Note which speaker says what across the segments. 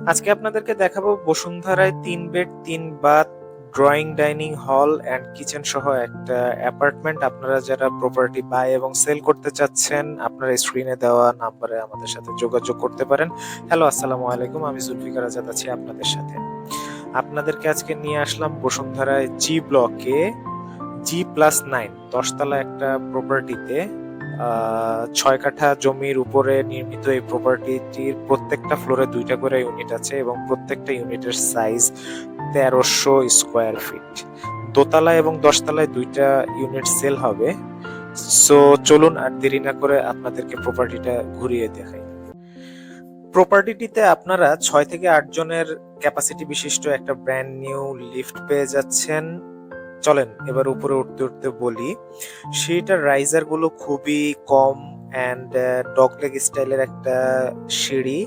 Speaker 1: আজকে আপনাদেরকে দেখাবো বসুন্ধরায় ৩ bed ৩ bath drawing dining hall and kitchen সহ একটা অ্যাপার্টমেন্ট। আপনারা যারা প্রপার্টি বাই এবং সেল করতে চাচ্ছেন, আপনারা স্ক্রিনে দেওয়া নাম্বারে আমাদের সাথে যোগাযোগ করতে পারেন। হ্যালো, আসসালামু আলাইকুম। আমি জুলফিকার আজাদ আছি আপনাদের সাথে। আপনাদেরকে আজকে নিয়ে আসলাম বসুন্ধরায় জি ব্লকে G+9 10 তলা একটা প্রপার্টিতে। 6 কাঠা জমির উপরে নির্মিত এই প্রপার্টিটির প্রত্যেকটা ফ্লোরে 2টা করে ইউনিট আছে এবং প্রত্যেকটা ইউনিটের সাইজ 1300 স্কোয়ার ফিট। দোতলা এবং 10 তলায় 2টা ইউনিট সেল হবে। সো চলুন আর দেরি না করে আপনাদেরকে প্রপার্টিটা ঘুরিয়ে দেখাই। প্রপার্টিটিতে আপনারা 6 থেকে 8 জনের ক্যাপাসিটি বিশিষ্ট একটা ব্র্যান্ড নিউ লিফট পেয়ে যাচ্ছেন। চলেন এবার উপরে উঠতে উঠতে বলি, সিঁড়িটার রাইজার গুলো খুবই কম অ্যান্ড ডগলেগ স্টাইলের একটা সিঁড়ি,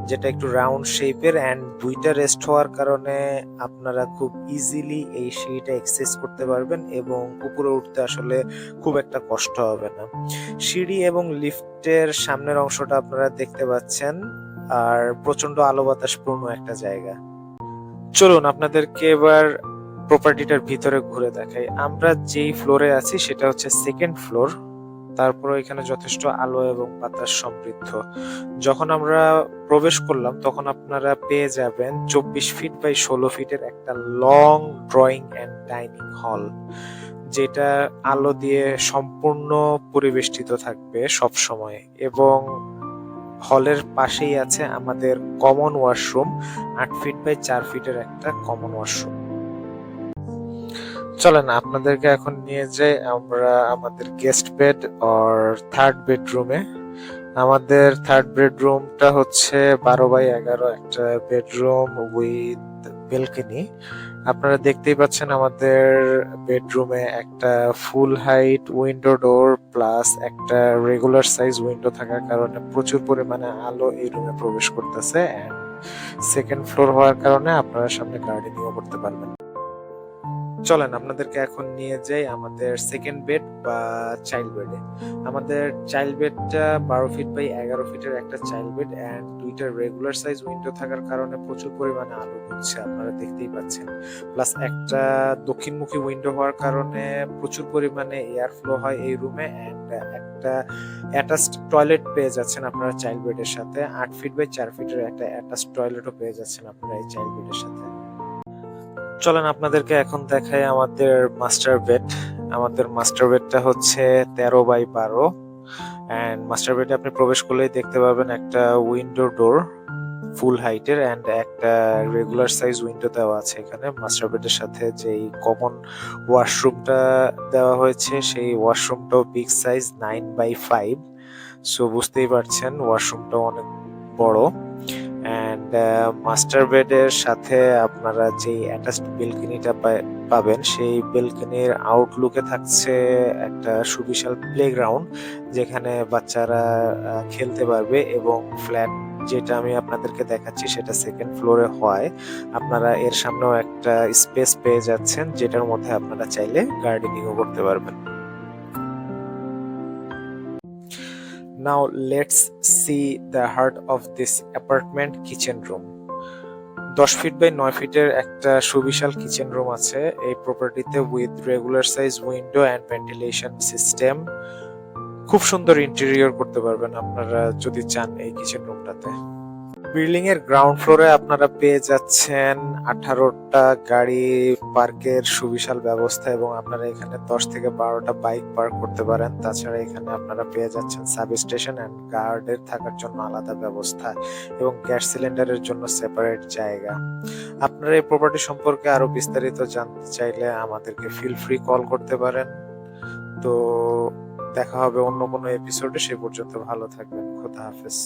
Speaker 1: যেটা একটু রাউন্ড শেপের অ্যান্ড 2টা রেস্ট হওয়ার কারণে আপনারা খুব ইজিলি এই সিঁড়িটা এক্সেস করতে পারবেন এবং উপরে উঠতে আসলে খুব একটা কষ্ট হবে না। সিঁড়ি এবং লিফটের সামনের অংশটা আপনারা দেখতে পাচ্ছেন, আর প্রচন্ড আলো বাতাস পূর্ণ একটা জায়গা। চলুন আপনাদেরকে এবার প্রপার্টিটার ভিতরে ঘুরে দেখাই। আমরা যেই ফ্লোরে আছি সেটা হচ্ছে সেকেন্ড ফ্লোর। তারপরে এখানে যথেষ্ট আলো এবং বাতাস সমৃদ্ধ। যখন আমরা প্রবেশ করলাম তখন আপনারা পেয়ে যাবেন 24 ফিট বাই 16 ফিটের একটা long drawing and dining hall, যেটা আলো দিয়ে সম্পূর্ণ পরিবেষ্টিত থাকবে সব সময়। এবং হলের পাশেই আছে আমাদের কমন ওয়াশরুম, 8 ফিট বাই 4 ফিটের একটা কমন ওয়াশরুম। চলেন আপনাদেরকে এখন নিয়ে যাই আমরা আমাদের গেস্ট বেড অর থার্ড বেডরুমে। আমাদের থার্ড বেডরুমটা হচ্ছে 12 বাই 11 একটা বেডরুম উইথ বেলকনি। আপনারা দেখতেই পাচ্ছেন আমাদের বেডরুমে একটা ফুল হাইট উইন্ডো ডোর প্লাস একটা রেগুলার সাইজ উইন্ডো থাকার কারণে প্রচুর পরিমাণে আলো এই রুমে প্রবেশ করতেছে। এন্ড সেকেন্ড ফ্লোর হওয়ার কারণে আপনারা সামনে গার্ডেনিংও করতে পারবেন। চলেন আপনাদেরকে এখন নিয়ে যাই আমাদের সেকেন্ড বেড বা চাইল্ড বেডে। আমাদের চাইল্ড বেডটা 12 ফিট বাই 11 ফিটের একটা চাইল্ড বেড অ্যান্ড 2টা রেগুলার সাইজ উইন্ডো থাকার কারণে প্রচুর পরিমাণে আলো ঢুকছে, আপনারা দেখতেই পাচ্ছেন। প্লাস একটা দক্ষিণমুখী উইন্ডো হওয়ার কারণে প্রচুর পরিমাণে এয়ার ফ্লো হয় এই রুমে অ্যান্ড একটা অ্যাটাচড টয়লেট পেয়ে যাচ্ছেন আপনারা চাইল্ড বেডের সাথে। 8 ফিট বাই 4 ফিটের একটা অ্যাটাচড টয়লেটও পেয়ে যাচ্ছেন আপনারা এই চাইল্ড বেডের সাথে। চলেন আপনাদেরকে এখন দেখাই আমাদের মাস্টার বেড। আমাদের মাস্টার বেডটা হচ্ছে 13 বাই 12 অ্যান্ড মাস্টার বেডে আপনি প্রবেশ করলেই দেখতে পাবেন একটা উইন্ডো ডোর ফুল হাইটের অ্যান্ড একটা রেগুলার সাইজ উইন্ডো দেওয়া আছে এখানে। মাস্টার বেডের সাথে যেই কমন ওয়াশরুমটা দেওয়া হয়েছে সেই ওয়াশরুমটাও বিগ সাইজ 9 বাই 5। সো বুঝতেই পারছেন ওয়াশরুমটাও অনেক বড়। অ্যান্ড মাস্টার বেডের সাথে আপনারা যেই অ্যাটাচড বেলকনিটা পাবেন সেই বেলকনির আউটলুকে থাকছে একটা সুবিশাল প্লেগ্রাউন্ড, যেখানে বাচ্চারা খেলতে পারবে। এবং ফ্ল্যাট যেটা আমি আপনাদেরকে দেখাচ্ছি সেটা সেকেন্ড ফ্লোরে হয়, আপনারা এর সামনেও একটা স্পেস পেয়ে যাচ্ছেন যেটার মধ্যে আপনারা চাইলে গার্ডেনিংও করতে পারবেন। Now let's see the heart of this apartment, kitchen room. 10 feet by 9 ফিটের একটা সুবিশাল কিচেন রুম আছে এই প্রপার্টিতে with regular size window and ventilation system. খুব সুন্দর ইন্টেরিয়র করতে পারবেন আপনারা যদি চান এই কিচেন রুমটাতে। বিল্ডিং এর গ্রাউন্ড ফ্লোরে আপনারা পেয়ে যাচ্ছেন 18টা গাড়ি পার্কের সুবিশাল ব্যবস্থা এবং আপনারা এখানে 10 থেকে 12টা বাইক পার্ক করতে পারেন। তাছাড়া এখানে আপনারা পেয়ে যাচ্ছেন সাব স্টেশন অ্যান্ড গার্ডের থাকার জন্য আলাদা ব্যবস্থা এবং গ্যাস সিলিন্ডারের জন্য সেপারেট জায়গা। আপনারা এই প্রপার্টি সম্পর্কে আরো বিস্তারিত জানতে চাইলে আমাদেরকে ফিল ফ্রি কল করতে পারেন। তো দেখা হবে অন্য কোনো এপিসোডে, সে পর্যন্ত ভালো থাকবেন। খোদা হাফেজ।